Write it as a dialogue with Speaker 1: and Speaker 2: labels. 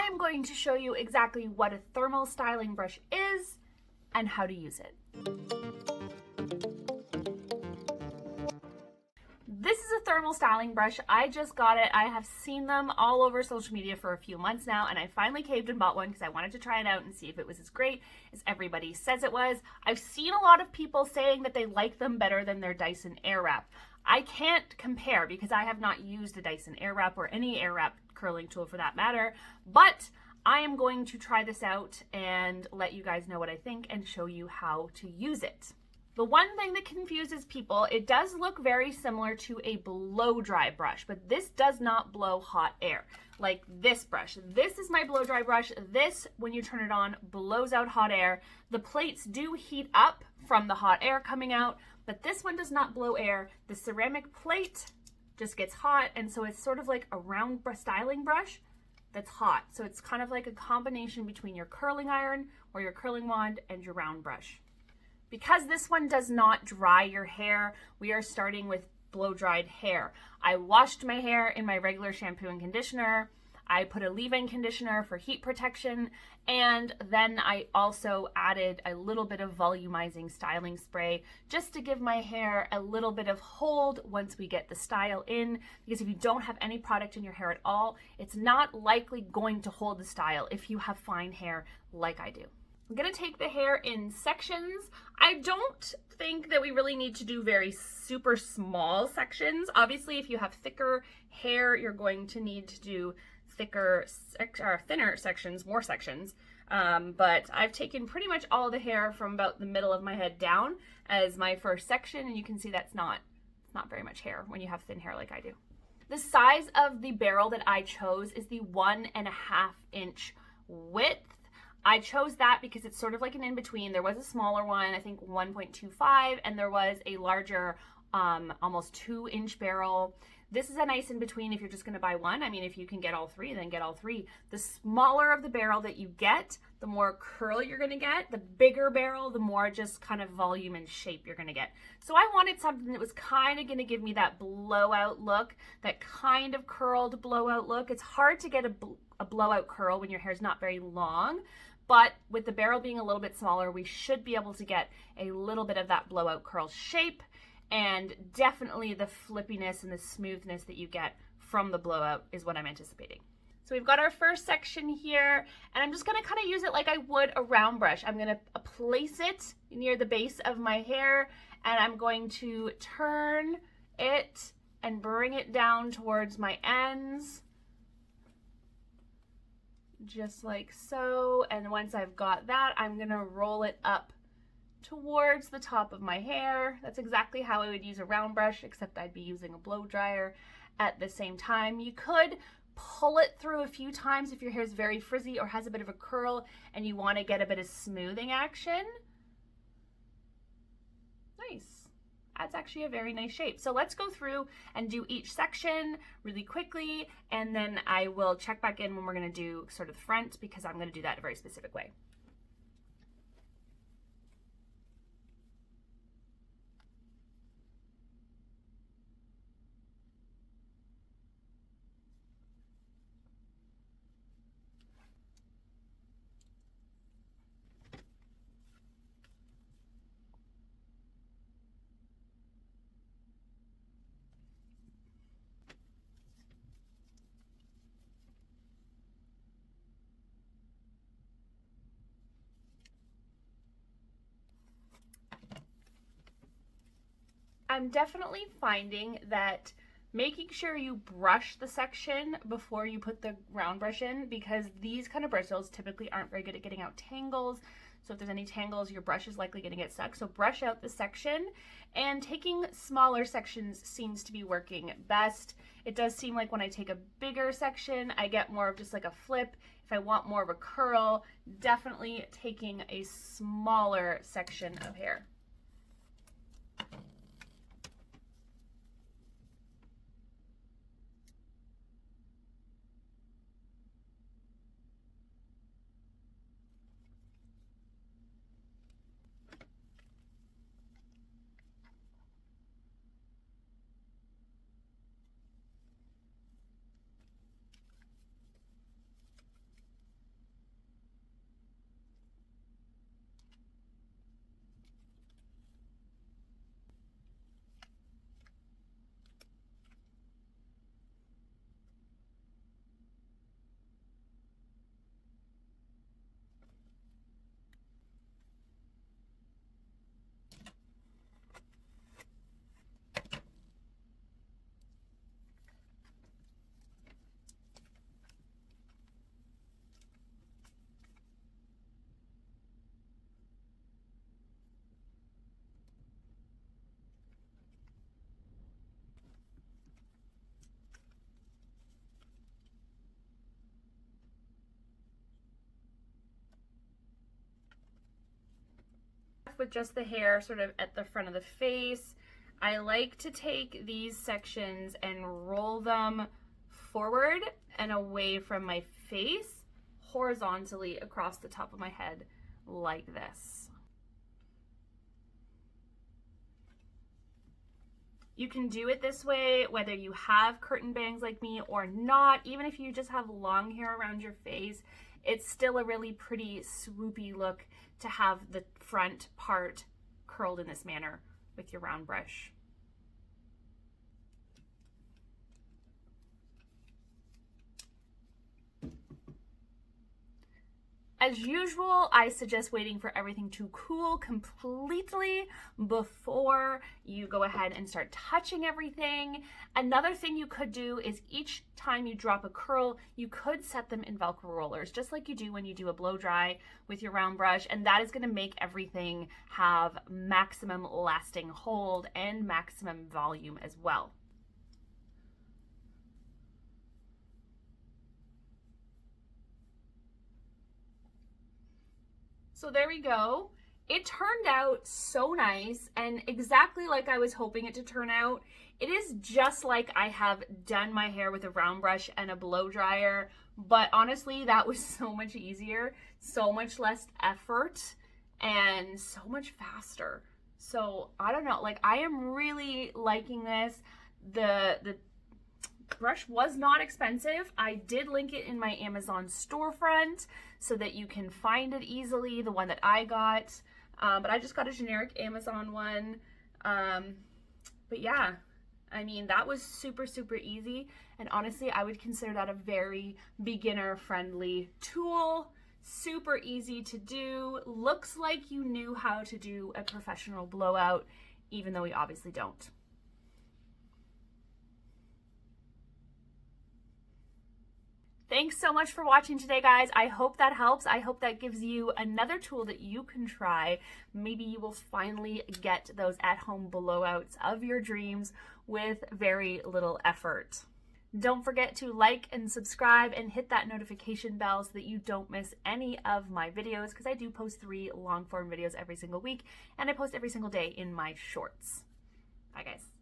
Speaker 1: I'm going to show you exactly what a thermal styling brush is and how to use it. This is a thermal styling brush. I just got it. I have seen them all over social media for a few months now, and I finally caved and bought one because I wanted to try it out and see if it was as great as everybody says it was. I've seen a lot of people saying that they like them better than their Dyson Airwrap. I can't compare because I have not used a Dyson Airwrap or any Airwrap curling tool for that matter, but I am going to try this out and let you guys know what I think and show you how to use it. The one thing that confuses people, it does look very similar to a blow dry brush, but this does not blow hot air like this brush. This is my blow dry brush. This, when you turn it on, blows out hot air. The plates do heat up from the hot air coming out, but this one does not blow air. The ceramic plate just gets hot, and so it's sort of like a round styling brush that's hot. So it's kind of like a combination between your curling iron or your curling wand and your round brush. Because this one does not dry your hair, we are starting with blow dried hair. I washed my hair in my regular shampoo and conditioner. I put a leave-in conditioner for heat protection, and then I also added a little bit of volumizing styling spray just to give my hair a little bit of hold once we get the style in, because if you don't have any product in your hair at all, it's not likely going to hold the style if you have fine hair like I do. I'm gonna take the hair in sections. I don't think that we really need to do very super small sections. Obviously, if you have thicker hair, you're going to need to do thinner sections, more sections. But I've taken pretty much all the hair from about the middle of my head down as my first section, and you can see that's not very much hair when you have thin hair like I do. The size of the barrel that I chose is the 1.5 inch width. I chose that because it's sort of like an in-between. There was a smaller one, I think 1.25, and there was a larger, almost 2-inch barrel. This is a nice in-between if you're just gonna buy one. I mean, if you can get all three, then get all three. The smaller of the barrel that you get, the more curl you're gonna get. The bigger barrel, the more just kind of volume and shape you're gonna get. So I wanted something that was kind of gonna give me that blowout look, that kind of curled blowout look. It's hard to get a blowout curl when your hair's not very long, but with the barrel being a little bit smaller, we should be able to get a little bit of that blowout curl shape, and definitely the flippiness and the smoothness that you get from the blowout is what I'm anticipating. So we've got our first section here, and I'm just gonna kind of use it like I would a round brush. I'm gonna place it near the base of my hair, and I'm going to turn it and bring it down towards my ends, just like so. And once I've got that, I'm gonna roll it up towards the top of my hair. That's exactly how I would use a round brush, except I'd be using a blow dryer at the same time. You could pull it through a few times if your hair is very frizzy or has a bit of a curl and you want to get a bit of smoothing action. Nice. That's actually a very nice shape. So let's go through and do each section really quickly, and then I will check back in when we're gonna do sort of the front, because I'm gonna do that in a very specific way. I'm definitely finding that making sure you brush the section before you put the round brush in, because these kind of bristles typically aren't very good at getting out tangles. So if there's any tangles, your brush is likely going to get stuck. So brush out the section, and taking smaller sections seems to be working best. It does seem like when I take a bigger section, I get more of just like a flip. If I want more of a curl, definitely taking a smaller section of hair. off with just the hair sort of at the front of the face, I like to take these sections and roll them forward and away from my face, horizontally across the top of my head like this. You can do it this way whether you have curtain bangs like me or not. Even if you just have long hair around your face, it's still a really pretty swoopy look to have the front part curled in this manner with your round brush. As usual, I suggest waiting for everything to cool completely before you go ahead and start touching everything. Another thing you could do is each time you drop a curl, you could set them in Velcro rollers, just like you do when you do a blow dry with your round brush, and that is gonna make everything have maximum lasting hold and maximum volume as well. So there we go. It turned out so nice and exactly like I was hoping it to turn out. It is just like I have done my hair with a round brush and a blow dryer, but honestly, that was so much easier, so much less effort, and so much faster. So I don't know, like I am really liking this. The brush was not expensive. I did link it in my Amazon storefront so that you can find it easily, the one that I got. But I just got a generic Amazon one. But yeah, I mean, that was super, super easy. And honestly, I would consider that a very beginner-friendly tool. Super easy to do. Looks like you knew how to do a professional blowout, even though we obviously don't. Thanks so much for watching today, guys. I hope that helps. I hope that gives you another tool that you can try. Maybe you will finally get those at-home blowouts of your dreams with very little effort. Don't forget to like and subscribe and hit that notification bell so that you don't miss any of my videos, because I do post 3 long-form videos every single week, and I post every single day in my shorts. Bye, guys.